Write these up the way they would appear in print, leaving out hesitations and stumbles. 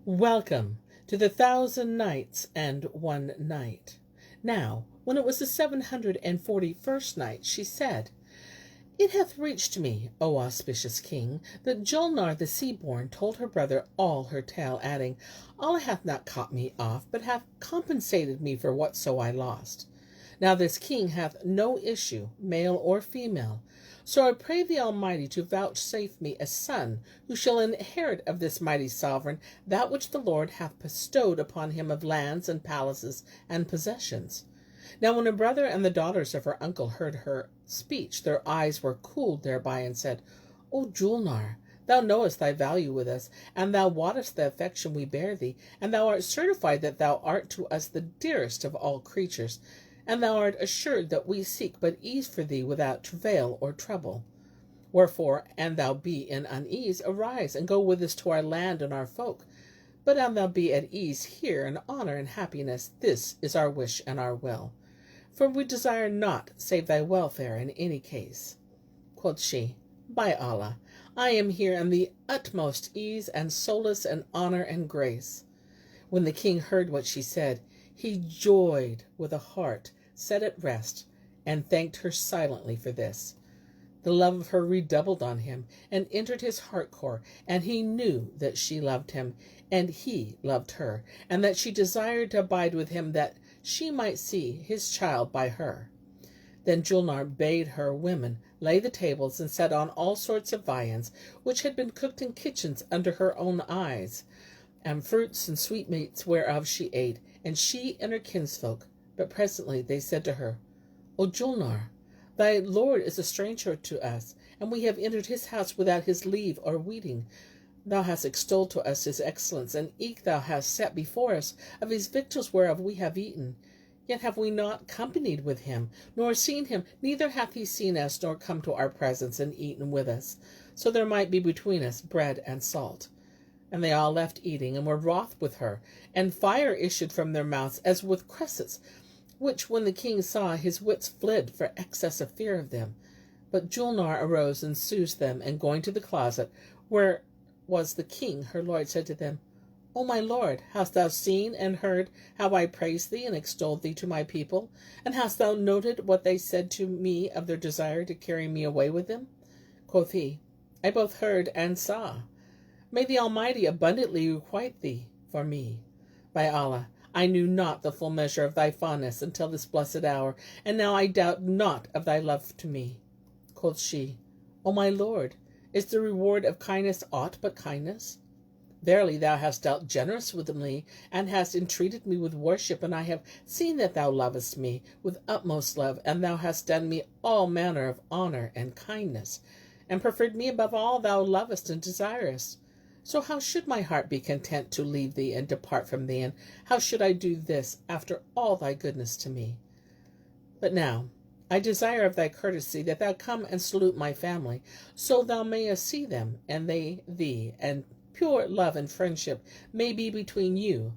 Welcome to the 1000 Nights and 1 Night. Now, when it was the 741st night, she said, It hath reached me, O auspicious king, that Julnar the Sea-Born told her brother all her tale, adding, Allah hath not caught me off, but hath compensated me for whatso I lost. Now this king hath no issue, male or female. So I pray the Almighty to vouchsafe me a son, who shall inherit of this mighty sovereign that which the Lord hath bestowed upon him of lands and palaces and possessions. Now when her brother and the daughters of her uncle heard her speech, their eyes were cooled thereby, and said, O Julnar, thou knowest thy value with us, and thou wottest the affection we bear thee, and thou art certified that thou art to us the dearest of all creatures, and thou art assured that we seek but ease for thee without travail or trouble. Wherefore, an thou be in unease, arise and go with us to our land and our folk. But an thou be at ease here in honour and happiness, this is our wish and our will. For we desire naught save thy welfare in any case. Quoth she, By Allah, I am here in the utmost ease and solace and honour and grace. When the king heard what she said, he joyed with a heart set at rest, and thanked her silently for this. The love of her redoubled on him, and entered his heart core, and he knew that she loved him, and he loved her, and that she desired to abide with him, that she might see his child by her. Then Julnar bade her women lay the tables, and set on all sorts of viands, which had been cooked in kitchens under her own eyes, and fruits and sweetmeats whereof she ate, and she and her kinsfolk. But presently they said to her, O Julnar, thy lord is a stranger to us, and we have entered his house without his leave or weeting. Thou hast extolled to us his excellence, and eke thou hast set before us of his victuals whereof we have eaten. Yet have we not companied with him, nor seen him, neither hath he seen us, nor come to our presence and eaten with us, so there might be between us bread and salt. And they all left eating, and were wroth with her, and fire issued from their mouths as with cressets, which when the king saw, his wits fled for excess of fear of them. But Julnar arose and soothed them, and going to the closet, where was the king her lord, said to them, O my lord, hast thou seen and heard how I praised thee and extolled thee to my people? And hast thou noted what they said to me of their desire to carry me away with them? Quoth he, I both heard and saw. May the Almighty abundantly requite thee for me. By Allah, I knew not the full measure of thy fondness until this blessed hour, and now I doubt not of thy love to me. Quoth she, O my lord, is the reward of kindness aught but kindness? Verily thou hast dealt generous with me, and hast entreated me with worship, and I have seen that thou lovest me with utmost love, and thou hast done me all manner of honour and kindness, and preferred me above all thou lovest and desirest. So how should my heart be content to leave thee and depart from thee, and how should I do this after all thy goodness to me? But now I desire of thy courtesy that thou come and salute my family, so thou mayest see them, and they thee, and pure love and friendship may be between you.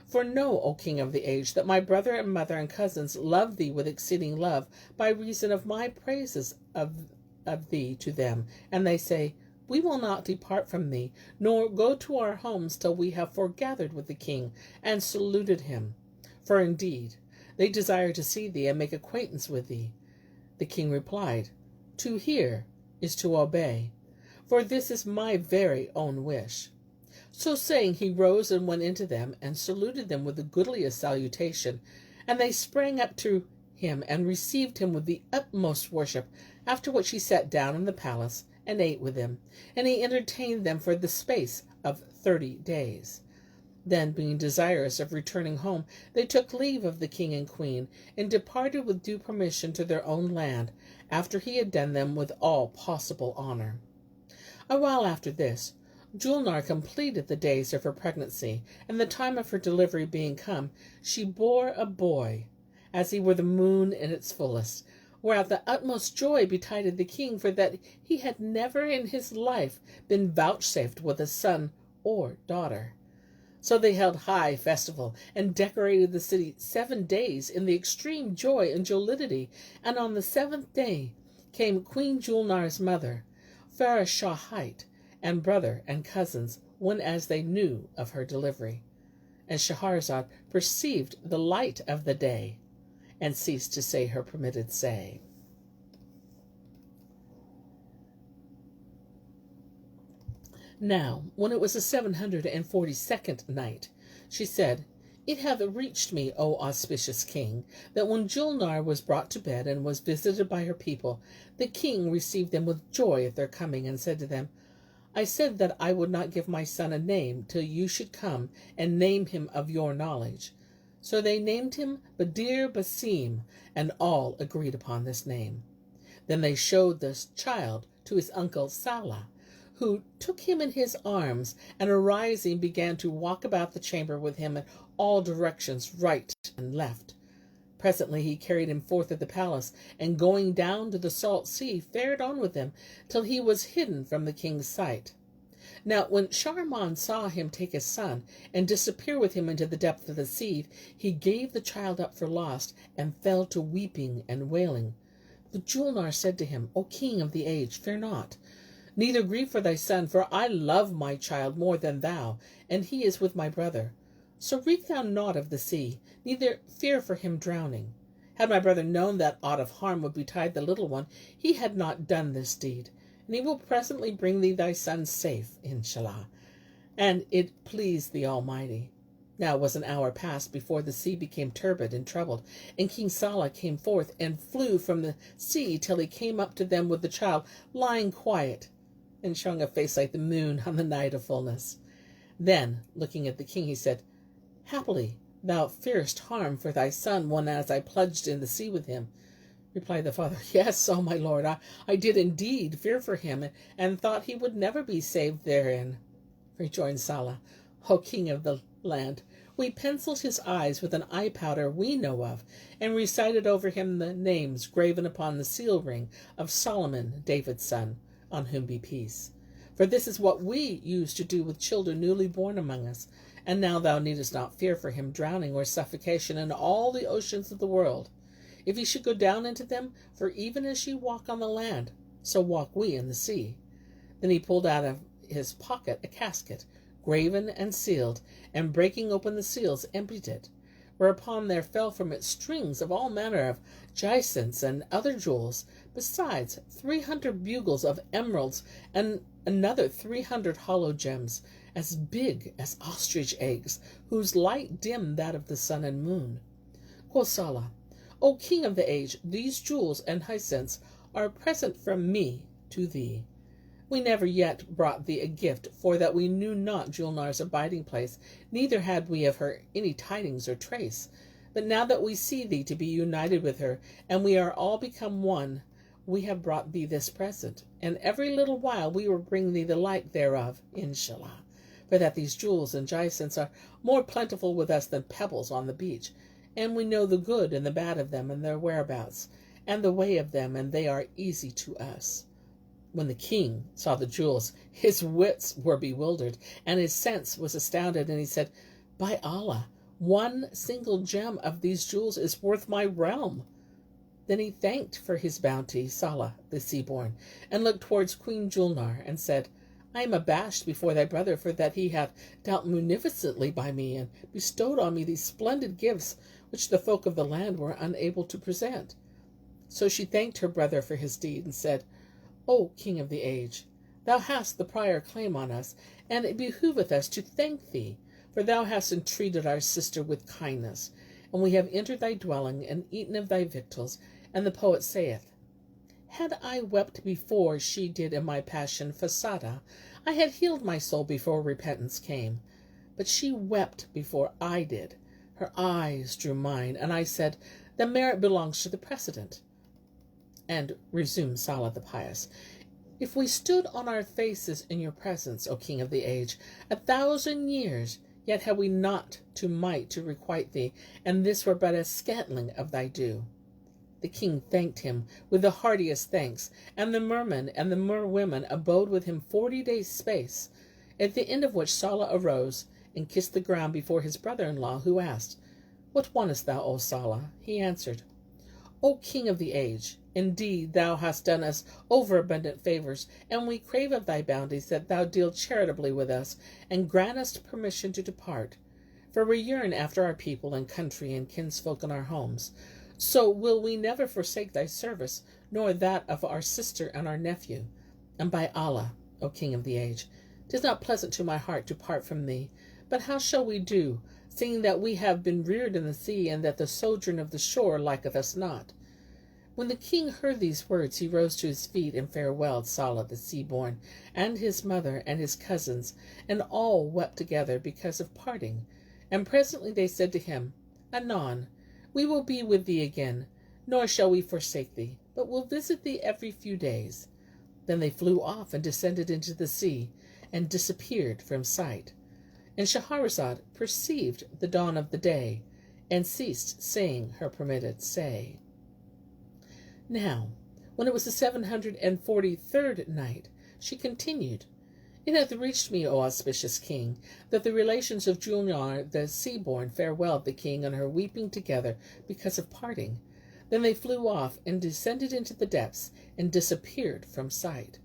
For know, O king of the age, that my brother and mother and cousins love thee with exceeding love, by reason of my praises of thee to them, and they say, We will not depart from thee, nor go to our homes till we have foregathered with the king, and saluted him. For indeed, they desire to see thee, and make acquaintance with thee. The king replied, To hear is to obey, for this is my very own wish. So saying, he rose and went into them, and saluted them with the goodliest salutation, and they sprang up to him, and received him with the utmost worship, after which he sat down in the palace, and ate with them, and he entertained them for the space of 30 days. Then, being desirous of returning home, they took leave of the king and queen, and departed with due permission to their own land, after he had done them with all possible honour. A while after this, Julnar completed the days of her pregnancy, and the time of her delivery being come, she bore a boy, as he were the moon in its fullest, whereat the utmost joy betided the king, for that he had never in his life been vouchsafed with a son or daughter. So they held high festival, and decorated the city 7 days in the extreme joy and jollity, and on the 7th day came Queen Julnar's mother, Farah Shahite, and brother and cousins, whenas they knew of her delivery. And Shahrazad perceived the light of the day, and ceased to say her permitted say. Now, when it was the 742nd night, she said, It hath reached me, O auspicious king, that when Julnar was brought to bed and was visited by her people, the king received them with joy at their coming, and said to them, I said that I would not give my son a name till you should come and name him of your knowledge. So they named him Badr Basim, and all agreed upon this name. Then they showed this child to his uncle Salah, who took him in his arms, and arising began to walk about the chamber with him in all directions, right and left. Presently he carried him forth of the palace, and going down to the salt sea, fared on with him till he was hidden from the king's sight. Now when Sharman saw him take his son, and disappear with him into the depth of the sea, he gave the child up for lost, and fell to weeping and wailing. But Julnar said to him, O king of the age, fear not, neither grieve for thy son, for I love my child more than thou, and he is with my brother. So reek thou not of the sea, neither fear for him drowning. Had my brother known that aught of harm would betide the little one, he had not done this deed, and he will presently bring thee thy son safe, Inshallah, and it please the Almighty. Now was an hour past before the sea became turbid and troubled, and King Salah came forth and flew from the sea till he came up to them with the child lying quiet, and showing a face like the moon on the night of fullness. Then, looking at the king, he said, Happily, thou fearest harm for thy son, whenas I plunged in the sea with him. Replied the father, Yes, O my lord, I did indeed fear for him, and thought he would never be saved therein. Rejoined Salah, O king of the land, we penciled his eyes with an eye powder we know of, and recited over him the names graven upon the seal ring of Solomon, David's son, on whom be peace. For this is what we used to do with children newly born among us. And now thou needest not fear for him drowning or suffocation in all the oceans of the world. If he should go down into them, for even as ye walk on the land, so walk we in the sea. Then he pulled out of his pocket a casket, graven and sealed, and breaking open the seals, emptied it. Whereupon there fell from it strings of all manner of jacinths and other jewels, besides 300 bugles of emeralds, and another 300 hollow gems, as big as ostrich eggs, whose light dimmed that of the sun and moon. Quoth Salah, O king of the age, these jewels and hyacinths are a present from me to thee. We never yet brought thee a gift, for that we knew not Julnar's abiding place, neither had we of her any tidings or trace. But now that we see thee to be united with her, and we are all become one, we have brought thee this present, and every little while we will bring thee the like thereof, Inshallah. For that these jewels and jacinths are more plentiful with us than pebbles on the beach, and we know the good and the bad of them, and their whereabouts, and the way of them, and they are easy to us. When the king saw the jewels, his wits were bewildered, and his sense was astounded, and he said, By Allah, one single gem of these jewels is worth my realm. Then he thanked for his bounty Salah the Sea-Born, and looked towards Queen Julnar, and said, I am abashed before thy brother, for that he hath dealt munificently by me, and bestowed on me these splendid gifts, which the folk of the land were unable to present. So she thanked her brother for his deed, and said, O king of the age, thou hast the prior claim on us, and it behoveth us to thank thee, for thou hast entreated our sister with kindness, and we have entered thy dwelling, and eaten of thy victuals. And the poet saith, Had I wept before she did in my passion fasada, I had healed my soul before repentance came. But she wept before I did. Her eyes drew mine, and I said, The merit belongs to the precedent. And resumed Salah the Pious, If we stood on our faces in your presence, O king of the age, 1,000 years, yet had we not to might to requite thee, and this were but a scantling of thy due. The king thanked him with the heartiest thanks, and the merman and the merwomen abode with him 40 days' space, at the end of which Salah arose and kissed the ground before his brother-in-law, who asked, What wantest thou, O Salah? He answered, O king of the age, Indeed, thou hast done us overabundant favors, and we crave of thy bounties that thou deal charitably with us, and grant us permission to depart. For we yearn after our people and country and kinsfolk and our homes. So will we never forsake thy service, nor that of our sister and our nephew. And by Allah, O King of the age, 'tis not pleasant to my heart to part from thee. But how shall we do, seeing that we have been reared in the sea, and that the sojourn of the shore liketh us not? When the king heard these words, he rose to his feet and farewelled Julnar the Sea-Born, and his mother and his cousins, and all wept together because of parting. And presently they said to him, Anon, we will be with thee again, nor shall we forsake thee, but will visit thee every few days. Then they flew off and descended into the sea, and disappeared from sight. And Shahrazad perceived the dawn of the day, and ceased saying her permitted say. Now, when it was the 743rd night, she continued, It hath reached me, O auspicious king, that the relations of Julnar the Sea-Born farewelled the king and her weeping together because of parting. Then they flew off and descended into the depths, and disappeared from sight.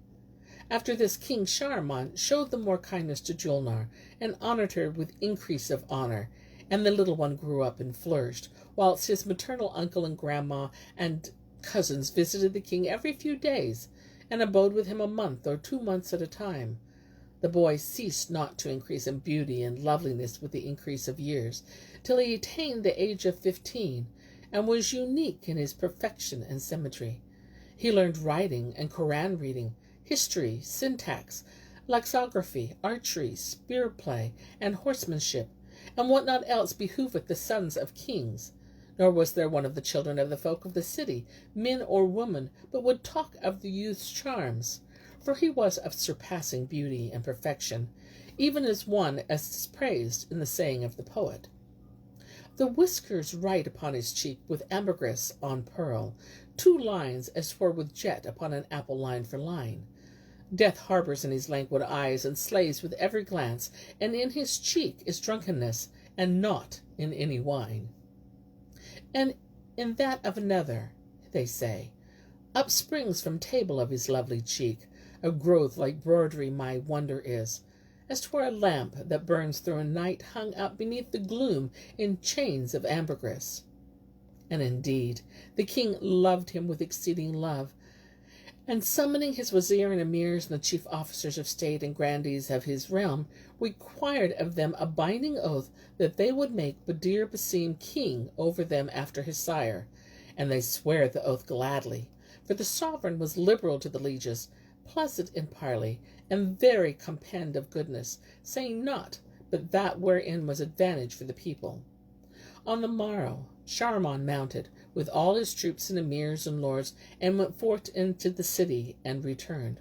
After this, King Shahriman showed the more kindness to Julnar, and honored her with increase of honor, and the little one grew up and flourished, whilst his maternal uncle and grandma and cousins visited the king every few days, and abode with him a month or 2 months at a time. The boy ceased not to increase in beauty and loveliness with the increase of years, till he attained the age of 15, and was unique in his perfection and symmetry. He learned writing and Koran reading, history, syntax, lexicography, archery, spear play, and horsemanship, and what not else behoveth the sons of kings. Nor was there one of the children of the folk of the city, men or woman, but would talk of the youth's charms. For he was of surpassing beauty and perfection, even as one as is praised in the saying of the poet. The whiskers write upon his cheek with ambergris on pearl, 2 lines as 'twere with jet upon an apple line for line. Death harbours in his languid eyes, and slays with every glance, and in his cheek is drunkenness, and not in any wine. And in that of another, they say, upsprings from table of his lovely cheek, a growth like broidery my wonder is, as 'twere a lamp that burns through a night hung up beneath the gloom in chains of ambergris. And indeed, the king loved him with exceeding love, and summoning his wazir and emirs and the chief officers of state and grandees of his realm, required of them a binding oath that they would make Badr Basim king over them after his sire, and they sware the oath gladly, for the sovereign was liberal to the lieges, pleasant in parley, and very compend of goodness, saying naught but that wherein was advantage for the people. On the morrow Shahriman mounted, with all his troops and emirs and lords, and went forth into the city, and returned.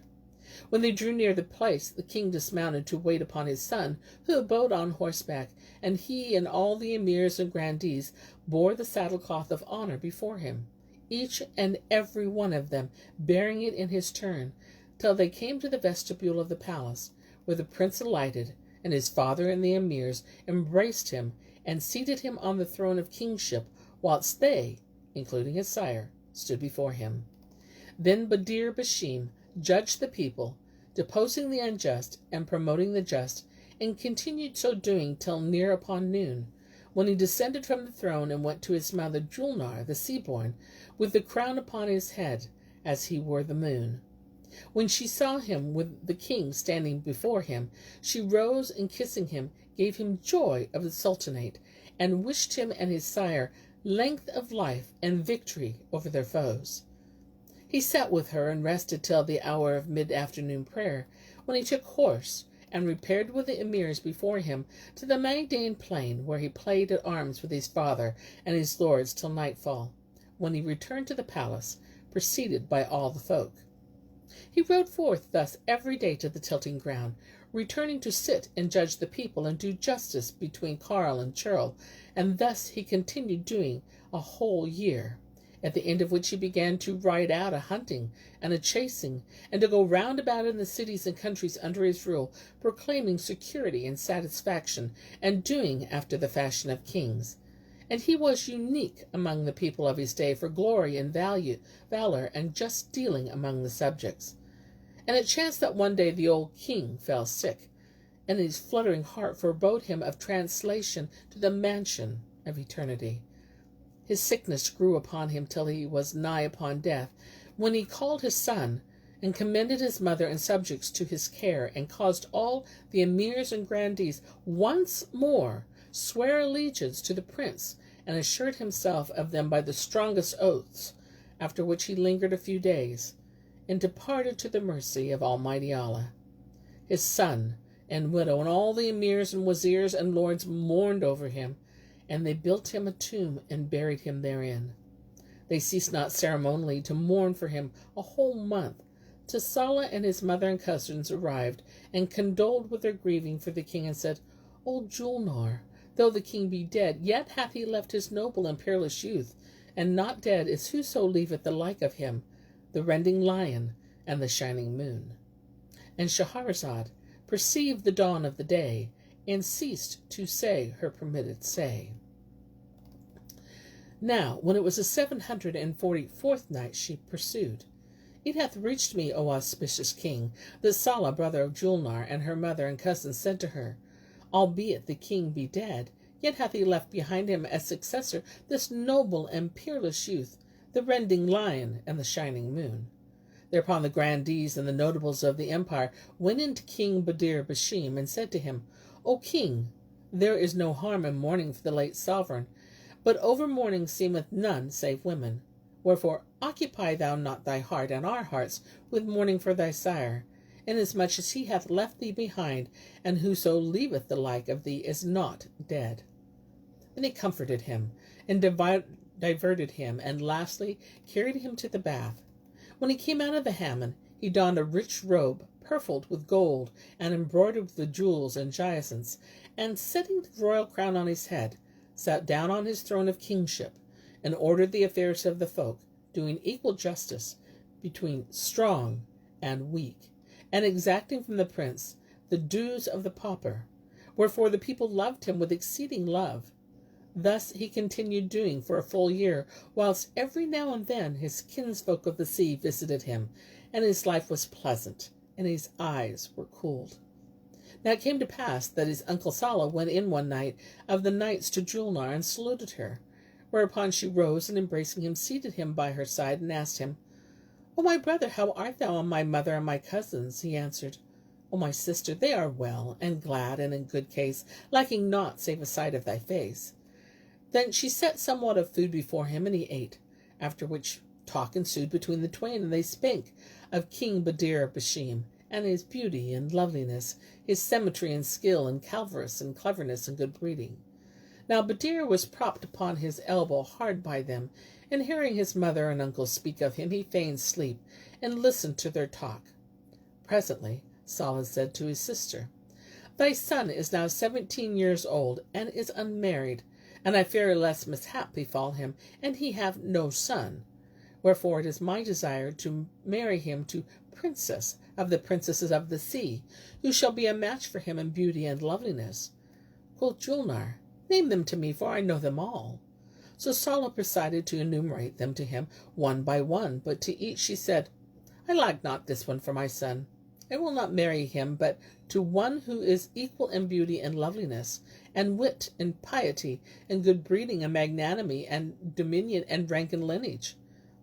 When they drew near the place, the king dismounted to wait upon his son, who abode on horseback, and he and all the emirs and grandees bore the saddlecloth of honor before him, each and every one of them bearing it in his turn, till they came to the vestibule of the palace, where the prince alighted, and his father and the emirs embraced him, and seated him on the throne of kingship, whilst they, including his sire, stood before him. Then Badr Basim judged the people, deposing the unjust and promoting the just, and continued so doing till near upon noon, when he descended from the throne and went to his mother Julnar the Sea-Born, with the crown upon his head, as he were the moon. When she saw him with the king standing before him, she rose and kissing him, gave him joy of the sultanate, and wished him and his sire length of life and victory over their foes. He sat with her and rested till the hour of mid-afternoon prayer, when he took horse and repaired with the emirs before him to the Maidan plain, where he played at arms with his father and his lords till nightfall, when he returned to the palace, preceded by all the folk. He rode forth thus every day to the tilting ground, returning to sit and judge the people and do justice between carle and churl, and thus he continued doing a whole year, at the end of which he began to ride out a hunting and a chasing, and to go round about in the cities and countries under his rule, proclaiming security and satisfaction, and doing after the fashion of kings. And he was unique among the people of his day for glory and valor, and just dealing among the subjects. And it chanced that one day the old king fell sick, and his fluttering heart forebode him of translation to the mansion of eternity. His sickness grew upon him till he was nigh upon death, when he called his son, and commended his mother and subjects to his care, and caused all the emirs and grandees once more swear allegiance to the prince, and assured himself of them by the strongest oaths, after which he lingered a few days, and departed to the mercy of Almighty Allah. His son and widow and all the emirs and wazirs and lords mourned over him, and they built him a tomb and buried him therein. They ceased not ceremonially to mourn for him a whole month, till Salah and his mother and cousins arrived, and condoled with their grieving for the king, and said, O Julnar, though the king be dead, yet hath he left his noble and peerless youth, and not dead is whoso leaveth the like of him, the rending lion and the shining moon. And Shahrazad perceived the dawn of the day, and ceased to say her permitted say. Now, when it was the 744th night, she pursued, It hath reached me, O auspicious king, that Salah, brother of Julnar, and her mother and cousins said to her, Albeit the king be dead, yet hath he left behind him as successor this noble and peerless youth, the rending lion and the shining moon. Thereupon the grandees and the notables of the empire went into King Badr Basim, and said to him, O king, there is no harm in mourning for the late sovereign, but over mourning seemeth none save women. Wherefore occupy thou not thy heart and our hearts with mourning for thy sire, inasmuch as he hath left thee behind, and whoso leaveth the like of thee is not dead. Then he comforted him, and diverted him, and lastly carried him to the bath. When he came out of the hammam, he donned a rich robe, purfled with gold, and embroidered with the jewels and jacinths, and setting the royal crown on his head, sat down on his throne of kingship, and ordered the affairs of the folk, doing equal justice between strong and weak, and exacting from the prince the dues of the pauper, wherefore the people loved him with exceeding love. Thus he continued doing for a full year, whilst every now and then his kinsfolk of the sea visited him, and his life was pleasant, and his eyes were cooled. Now it came to pass that his uncle Salah went in one night of the nights to Julnar, and saluted her, whereupon she rose, and embracing him, seated him by her side, and asked him, O my brother, how art thou, and my mother and my cousins? He answered, O my sister, they are well, and glad, and in good case, lacking naught save a sight of thy face. Then she set somewhat of food before him, and he ate, after which talk ensued between the twain, and they spake of King Badr Basim, and his beauty and loveliness, his symmetry and skill, and cavarice and cleverness and good breeding. Now Badr was propped upon his elbow hard by them, and hearing his mother and uncle speak of him, he feigned sleep, and listened to their talk. Presently Salah said to his sister, Thy son is now 17 years old, and is unmarried, and I fear lest mishap befall him, and he have no son. Wherefore it is my desire to marry him to princess of the princesses of the sea, who shall be a match for him in beauty and loveliness. Quoth Julnar, Name them to me, for I know them all. So Salah proceeded to enumerate them to him one by one, but to each she said, I lack not this one for my son. I will not marry him, but to one who is equal in beauty and loveliness, and wit and piety, and good breeding and magnanimity, and dominion and rank and lineage.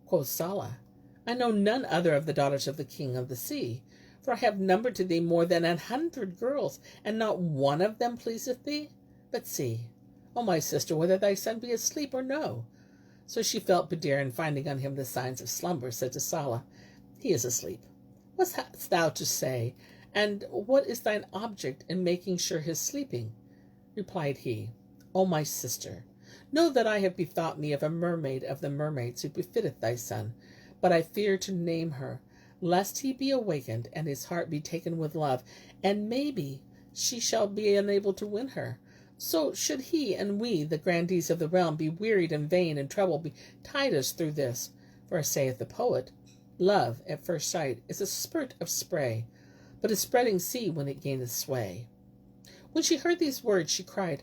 Quoth Salah, I know none other of the daughters of the king of the sea, for I have numbered to thee more than 100 girls, and not one of them pleaseth thee. But see, O my sister, whether thy son be asleep or no. So she felt Badr, and finding on him the signs of slumber, said to Salah, He is asleep. What hast thou to say, and what is thine object in making sure his sleeping? Replied he, O my sister, know that I have bethought me of a mermaid of the mermaids who befitteth thy son, but I fear to name her, lest he be awakened, and his heart be taken with love, and maybe she shall be unable to win her. So should he and we, the grandees of the realm, be wearied and vain, and trouble betide us through this. For as saith the poet, Love at first sight is a spurt of spray, but a spreading sea when it gaineth sway. When she heard these words, she cried,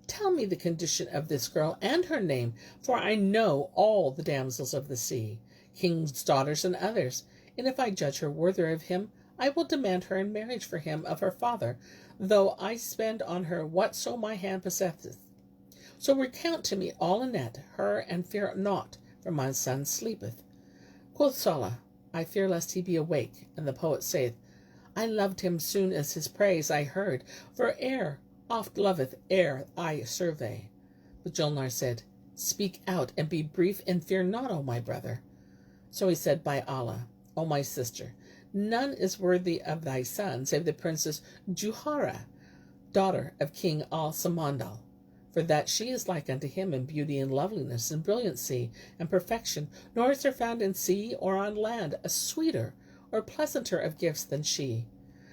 Tell me the condition of this girl and her name, for I know all the damsels of the sea, kings' daughters and others, and if I judge her worthy of him, I will demand her in marriage for him of her father, though I spend on her whatso my hand possesseth. So recount to me all anent her, and fear naught, for my son sleepeth. Quoth Salah, I fear lest he be awake, and the poet saith, I loved him soon as his praise I heard, for air oft loveth ere I survey. But Julnar said, Speak out, and be brief, and fear not, O my brother. So he said, By Allah, O my sister, none is worthy of thy son, save the princess Julnar, daughter of King Al-Samandal, for that she is like unto him in beauty and loveliness and brilliancy and perfection, nor is there found in sea or on land a sweeter or pleasanter of gifts than she.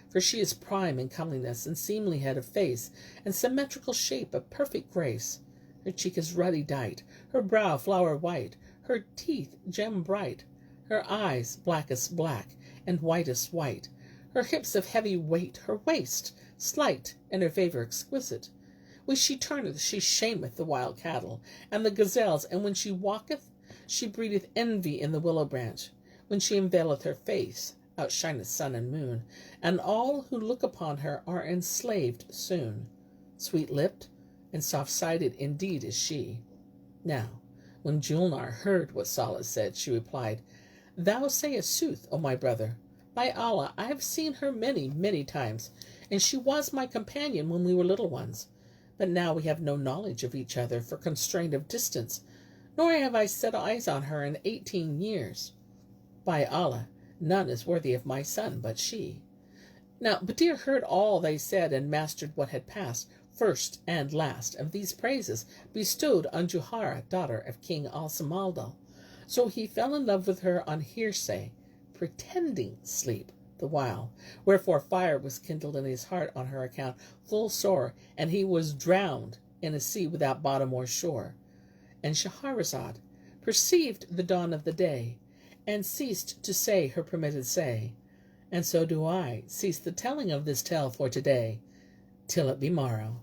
For she is prime in comeliness and seemly head of face, and symmetrical shape of perfect grace. Her cheek is ruddy dight, her brow flower white, her teeth gem bright, her eyes blackest black, and whitest white, her hips of heavy weight, her waist slight, and her favour exquisite. When she turneth, she shameth the wild cattle, and the gazelles, and when she walketh, she breedeth envy in the willow branch. When she unveileth her face, outshineth sun and moon, and all who look upon her are enslaved soon. Sweet-lipped and soft-sided indeed is she. Now, when Julnar heard what Salah said, she replied, Thou sayest sooth, O my brother. By Allah, I have seen her many, many times, and she was my companion when we were little ones. But now we have no knowledge of each other for constraint of distance, nor have I set eyes on her in 18 years. By Allah, none is worthy of my son but she. Now Badr heard all they said, and mastered what had passed, first and last, of these praises bestowed on Julnar, daughter of King Al-Samandal. So he fell in love with her on hearsay, pretending sleep the while, wherefore fire was kindled in his heart on her account full sore, and he was drowned in a sea without bottom or shore. And Shahrazad perceived the dawn of the day, and ceased to say her permitted say. And so do I cease the telling of this tale for today, till it be morrow.